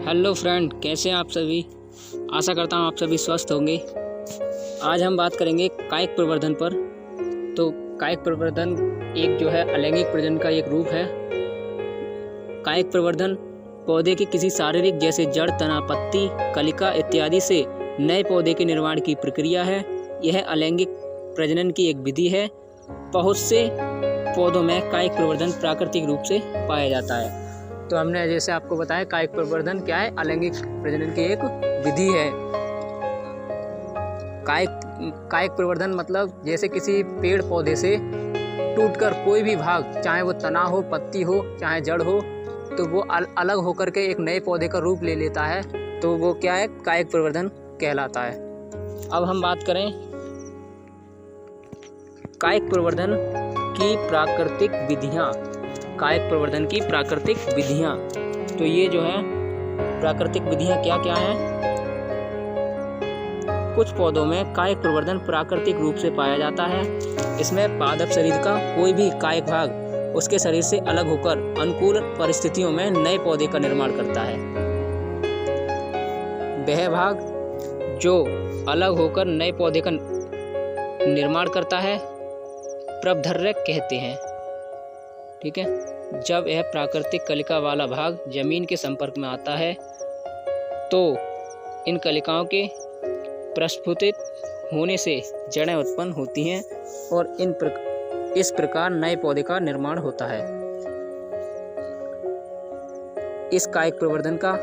Hello friend, कैसे हैं आप सभी। आशा करता हूँ आप सभी स्वस्थ होंगे। आज हम बात करेंगे कायिक प्रवर्धन पर। तो कायिक प्रवर्धन एक जो है अलैंगिक प्रजनन का एक रूप है। कायिक प्रवर्धन पौधे के किसी शारीरिक जैसे जड़, तना, पत्ती, कलिका इत्यादि से नए पौधे के निर्माण की प्रक्रिया है। यह अलैंगिक प्रजनन की एक विधि है। बहुत से पौधों में कायिक प्रवर्धन प्राकृतिक रूप से पाया जाता है। तो हमने जैसे आपको बताया कायिक प्रवर्धन क्या है, अलैंगिक प्रजनन की एक विधि है। कायिक प्रवर्धन मतलब जैसे किसी पेड़ पौधे से टूटकर कोई भी भाग, चाहे वो तना हो, पत्ती हो, चाहे जड़ हो, तो वो अलग होकर के एक नए पौधे का रूप ले लेता है। तो वो क्या है, कायिक प्रवर्धन कहलाता है। अब हम बात करें कायिक प्रवर्धन की प्राकृतिक विधियाँ। कायिक प्रवर्धन की प्राकृतिक विधियाँ, तो ये जो है प्राकृतिक विधियाँ क्या क्या हैं। कुछ पौधों में कायिक प्रवर्धन प्राकृतिक रूप से पाया जाता है। इसमें पादप शरीर का कोई भी कायिक भाग उसके शरीर से अलग होकर अनुकूल परिस्थितियों में नए पौधे का निर्माण करता है। वह भाग जो अलग होकर नए पौधे का निर्माण करता है प्रवर्धक कहते हैं। ठीक है। जब यह प्राकृतिक कलिका वाला भाग जमीन के संपर्क में आता है तो इन कलिकाओं के प्रस्फुटित होने से जड़ें उत्पन्न होती हैं और इस प्रकार नए पौधे का निर्माण होता है। इस कायिक प्रवर्धन का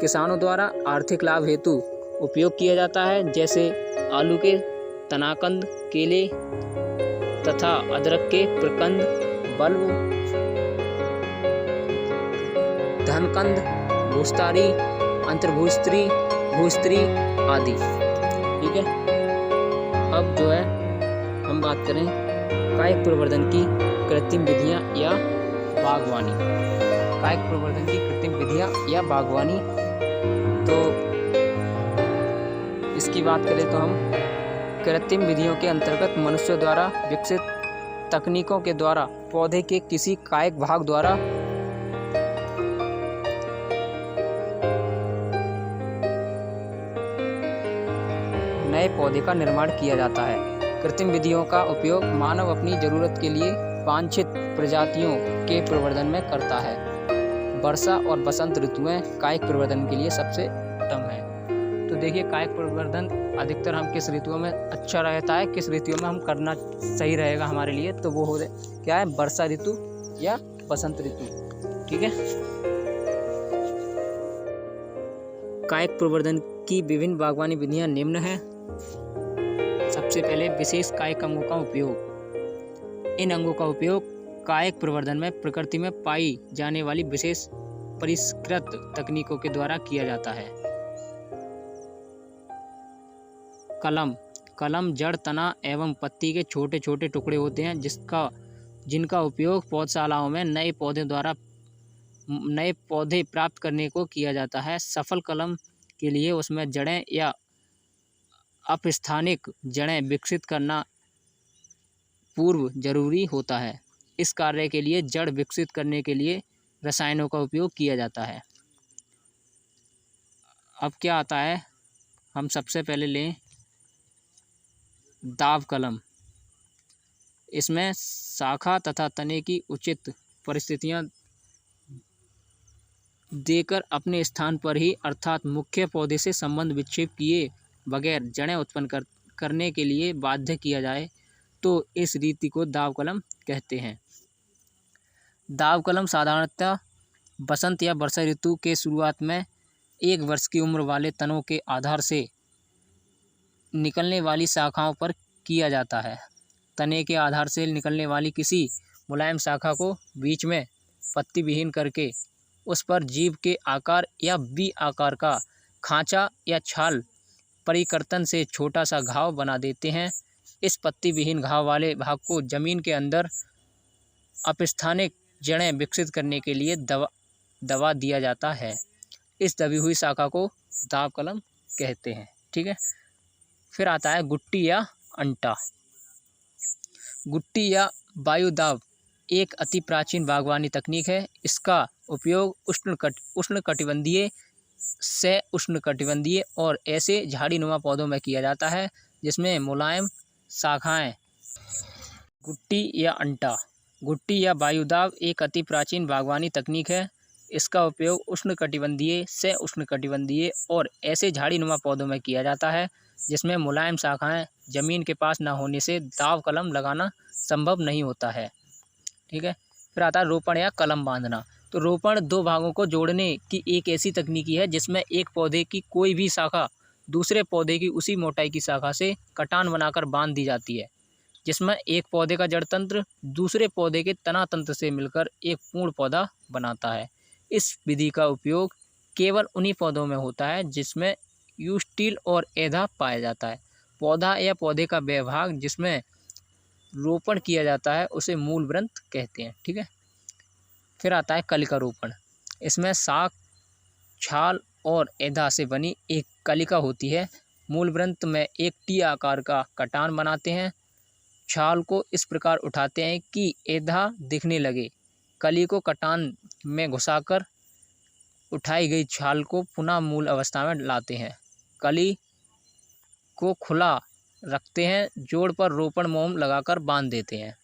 किसानों द्वारा आर्थिक लाभ हेतु उपयोग किया जाता है, जैसे आलू के तनाकंद, केले तथा अदरक के प्रकंद, बल्ब, धनकंद, भूस्तारी, अंतर्भूस्त्री, भूस्त्री आदि। ठीक है। अब जो है हम बात करें कायिक प्रवर्धन की कृत्रिम विधियां या बागवानी। कायिक प्रवर्धन की कृत्रिम विधियां या बागवानी, तो इसकी बात करें तो हम कृत्रिम विधियों के अंतर्गत मनुष्यों द्वारा विकसित तकनीकों के द्वारा पौधे के किसी कायिक भाग द्वारा नए पौधे का निर्माण किया जाता है। कृत्रिम विधियों का उपयोग मानव अपनी जरूरत के लिए वांछित प्रजातियों के प्रवर्धन में करता है। वर्षा और बसंत ऋतुएं कायिक प्रवर्धन के लिए सबसे उत्तम है। तो देखिए, कायिक प्रवर्धन अधिकतर हम किस ऋतुओं में अच्छा रहता है, किस ऋतुओं में हम करना सही रहेगा हमारे लिए, तो वो हो क्या है, वर्षा ऋतु या बसंत ऋतु। ठीक है। कायिक प्रवर्धन की विभिन्न बागवानी विधियां निम्न हैं। सबसे पहले विशेष कायिक अंगों का उपयोग। इन अंगों का उपयोग कायिक प्रवर्धन में प्रकृति में पाई जाने वाली विशेष परिष्कृत तकनीकों के द्वारा किया जाता है। कलम जड़, तना एवं पत्ती के छोटे छोटे टुकड़े होते हैं जिनका उपयोग पौधशालाओं में नए पौधे प्राप्त करने को किया जाता है। सफल कलम के लिए उसमें जड़ें या अपस्थानिक जड़ें विकसित करना पूर्व जरूरी होता है। इस कार्य के लिए जड़ विकसित करने के लिए रसायनों का उपयोग किया जाता है। अब क्या आता है, हम सबसे पहले लें दाव कलम। इसमें शाखा तथा तने की उचित परिस्थितियां देकर अपने स्थान पर ही, अर्थात मुख्य पौधे से संबंध विक्षेप किए बगैर जड़ें उत्पन्न करने के लिए बाध्य किया जाए, तो इस रीति को दाव कलम कहते हैं। दाव कलम साधारणतः बसंत या वर्षा ऋतु के शुरुआत में 1 वर्ष की उम्र वाले तनों के आधार से निकलने वाली शाखाओं पर किया जाता है। तने के आधार से निकलने वाली किसी मुलायम शाखा को बीच में पत्ती विहीन करके उस पर जीभ के आकार या वी आकार का खांचा या छाल परिवर्तन से छोटा सा घाव बना देते हैं। इस पत्ती विहीन घाव वाले भाग को जमीन के अंदर अपस्थानिक जड़ें विकसित करने के लिए दबा दिया जाता है। इस दबी हुई शाखा को दाव कलम कहते हैं। ठीक है। फिर आता है गुट्टी या अंटा। गुट्टी या वायुदाव एक अति प्राचीन बागवानी तकनीक है। इसका उपयोग उष्णकटिबंधीय से उष्णकटिबंधीय और ऐसे झाड़ीनुमा पौधों में किया जाता है जिसमें मुलायम शाखाएं। गुट्टी या अंटा। गुट्टी या वायुदाव एक अति प्राचीन बागवानी तकनीक है। इसका उपयोग उष्णकटिबंधीय से उष्णकटिबंधीय और ऐसे झाड़ीनुमा पौधों में किया जाता है जिसमें मुलायम शाखाएं जमीन के पास न होने से दाव कलम लगाना संभव नहीं होता है। ठीक है। फिर आता है रोपण या कलम बांधना। तो रोपण दो भागों को जोड़ने की एक ऐसी तकनीकी है जिसमें एक पौधे की कोई भी शाखा दूसरे पौधे की उसी मोटाई की शाखा से कटान बनाकर बांध दी जाती है, जिसमें एक पौधे का जड़ तंत्र दूसरे पौधे के तना तंत्र से मिलकर एक पूर्ण पौधा बनाता है। इस विधि का उपयोग केवल उन्हीं पौधों में होता है जिसमें यूस्टिल और एधा पाया जाता है। पौधा या पौधे का वह भाग जिसमें रोपण किया जाता है उसे मूल ग्रंथ कहते हैं। ठीक है। फिर आता है कलिका रोपण। इसमें शाक, छाल और एधा से बनी एक कलिका होती है। मूल ग्रंथ में एक टी आकार का कटान बनाते हैं। छाल को इस प्रकार उठाते हैं कि एधा दिखने लगे। कली को कटान में घुसाकर उठाई गई छाल को पुनः मूल अवस्था में लाते हैं। कली को खुला रखते हैं, जोड़ पर रोपण मोम लगाकर बांध देते हैं।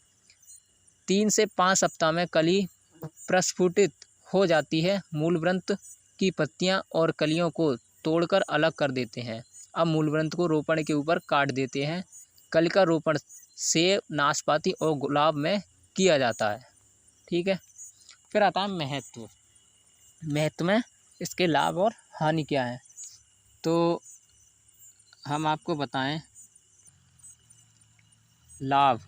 3 से 5 सप्ताह में कली प्रस्फुटित हो जाती है। मूल ग्रंथ की पत्तियां और कलियों को तोड़कर अलग कर देते हैं। अब मूल ग्रंथ को रोपण के ऊपर काट देते हैं। कलिका रोपण सेब, नाशपाती और गुलाब में किया जाता है। ठीक है। फिर आता है महत्व। महत्व में इसके लाभ और हानि क्या है, तो हम आपको बताएं। लाभ।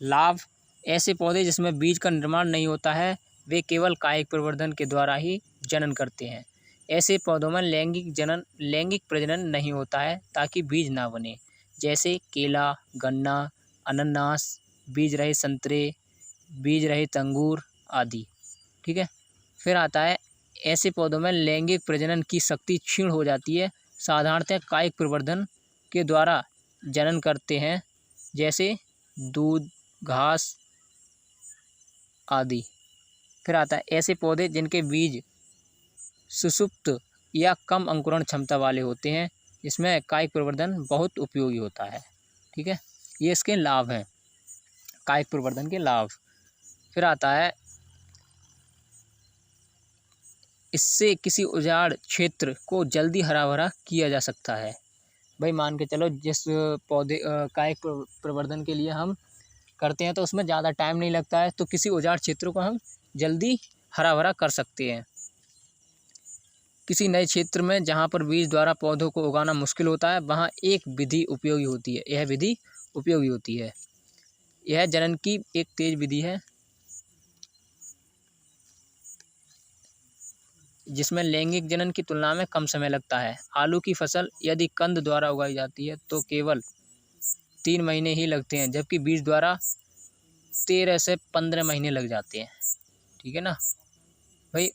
लाभ ऐसे पौधे जिसमें बीज का निर्माण नहीं होता है, वे केवल कायिक प्रवर्धन के द्वारा ही जनन करते हैं। ऐसे पौधों में लैंगिक प्रजनन नहीं होता है ताकि बीज ना बने, जैसे केला, गन्ना, अनानास, बीज रहित संतरे, बीज रहित अंगूर आदि। ठीक है। फिर आता है ऐसे पौधों में लैंगिक प्रजनन की शक्ति क्षीण हो जाती है। साधारणतः कायिक प्रवर्धन के द्वारा जनन करते हैं, जैसे दूध, घास आदि। फिर आता है ऐसे पौधे जिनके बीज सुषुप्त या कम अंकुरण क्षमता वाले होते हैं, इसमें कायिक प्रवर्धन बहुत उपयोगी होता है। ठीक है। ये इसके लाभ हैं, कायिक प्रवर्धन के लाभ। फिर आता है इससे किसी उजाड़ क्षेत्र को जल्दी हरा भरा किया जा सकता है। भाई मान के चलो जिस पौधे कायिक प्रवर्धन के लिए हम करते हैं तो उसमें ज़्यादा टाइम नहीं लगता है, तो किसी उजाड़ क्षेत्र को हम जल्दी हरा भरा कर सकते हैं। किसी नए क्षेत्र में जहाँ पर बीज द्वारा पौधों को उगाना मुश्किल होता है, वहाँ एक विधि उपयोगी होती है। यह विधि उपयोगी होती है। यह जनन की एक तेज विधि है जिसमें लैंगिक जनन की तुलना में कम समय लगता है। आलू की फसल यदि कंद द्वारा उगाई जाती है तो केवल 3 महीने ही लगते हैं, जबकि बीज द्वारा 13 से 15 महीने लग जाते हैं। ठीक है ना भाई।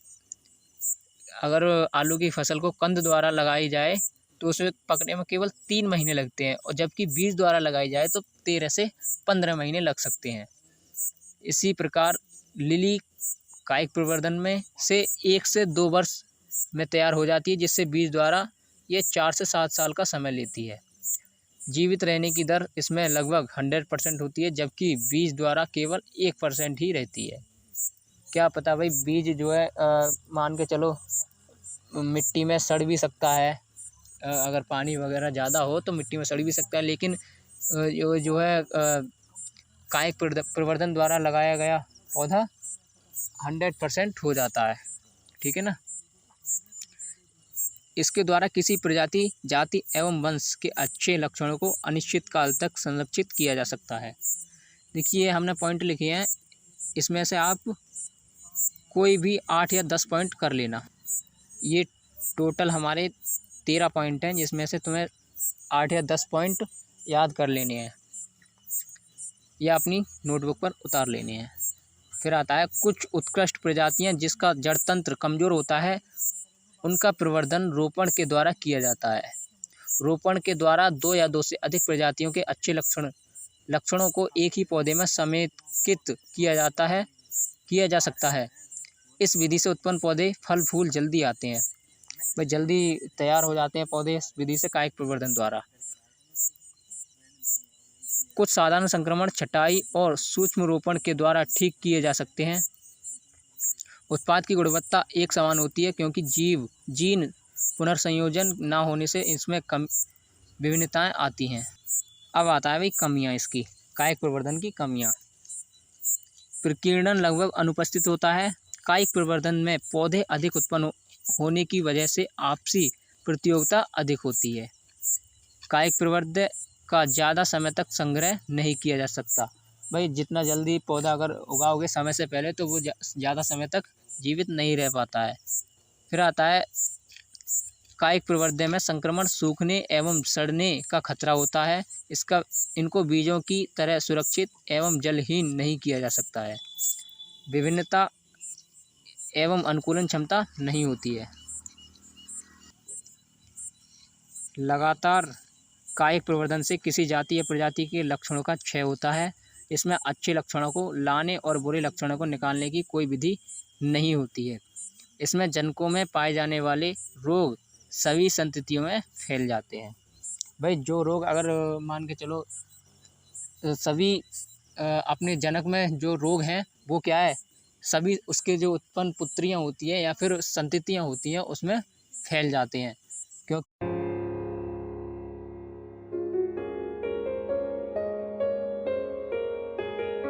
अगर आलू की फसल को कंद द्वारा लगाई जाए तो उसमें पकने में केवल 3 महीने लगते हैं, और जबकि बीज द्वारा लगाई जाए तो 13 से 15 महीने लग सकते हैं। इसी प्रकार लिली कायिक प्रवर्धन में से 1 से 2 वर्ष में तैयार हो जाती है, जिससे बीज द्वारा ये 4 से 7 साल का समय लेती है। जीवित रहने की दर इसमें लगभग 100% होती है, जबकि बीज द्वारा केवल 1% ही रहती है। क्या पता भाई बीज जो है मान के चलो मिट्टी में सड़ भी सकता है, अगर पानी वगैरह ज़्यादा हो तो मिट्टी में सड़ भी सकता है, लेकिन जो है कायिक प्रवर्धन द्वारा लगाया गया पौधा 100% हो जाता है। ठीक है ना। इसके द्वारा किसी प्रजाति, जाति एवं वंश के अच्छे लक्षणों को अनिश्चित काल तक संरक्षित किया जा सकता है। देखिए हमने पॉइंट लिखे हैं, इसमें से आप कोई भी 8 या 10 पॉइंट कर लेना। ये टोटल हमारे 13 पॉइंट हैं, जिसमें से तुम्हें 8 या 10 पॉइंट याद कर लेने हैं या अपनी नोटबुक पर उतार लेने हैं। फिर आता है कुछ उत्कृष्ट प्रजातियां जिसका जड़ तंत्र कमज़ोर होता है, उनका प्रवर्धन रोपण के द्वारा किया जाता है। रोपण के द्वारा 2 या 2 से अधिक प्रजातियों के अच्छे लक्षणों को एक ही पौधे में समेकित किया जा सकता है। इस विधि से उत्पन्न पौधे फल फूल जल्दी आते हैं। भाई जल्दी तैयार हो जाते हैं पौधे इस विधि से कायिक प्रवर्धन द्वारा। कुछ साधारण संक्रमण छटाई और सूक्ष्म रोपण के द्वारा ठीक किए जा सकते हैं। उत्पाद की गुणवत्ता एक समान होती है क्योंकि जीन पुनर्संयोजन न होने से इसमें कम विभिन्नताएं आती हैं। अब आता है भाई कमियां इसकी, कायिक प्रवर्धन की कमियां। प्रकीर्णन लगभग अनुपस्थित होता है। कायिक प्रवर्धन में पौधे अधिक उत्पन्न होने की वजह से आपसी प्रतियोगिता अधिक होती है। कायिक प्रवर्धन का ज़्यादा समय तक संग्रह नहीं किया जा सकता। भाई जितना जल्दी पौधा अगर उगाओगे समय से पहले तो वो ज़्यादा समय तक जीवित नहीं रह पाता है। फिर आता है कायिक प्रवर्धन में संक्रमण सूखने एवं सड़ने का खतरा होता है। इनको बीजों की तरह सुरक्षित एवं जलहीन नहीं किया जा सकता है। विभिन्नता एवं अनुकूलन क्षमता नहीं होती है। लगातार कायिक प्रवर्धन से किसी जाति या प्रजाति के लक्षणों का क्षय होता है। इसमें अच्छे लक्षणों को लाने और बुरे लक्षणों को निकालने की कोई विधि नहीं होती है। इसमें जनकों में पाए जाने वाले रोग सभी संततियों में फैल जाते हैं। भाई जो रोग अगर मान के चलो सभी अपने जनक में जो रोग हैं वो क्या है, सभी उसके जो उत्पन्न पुत्रियां होती है या फिर संततियां होती हैं उसमें फैल जाते हैं। क्यों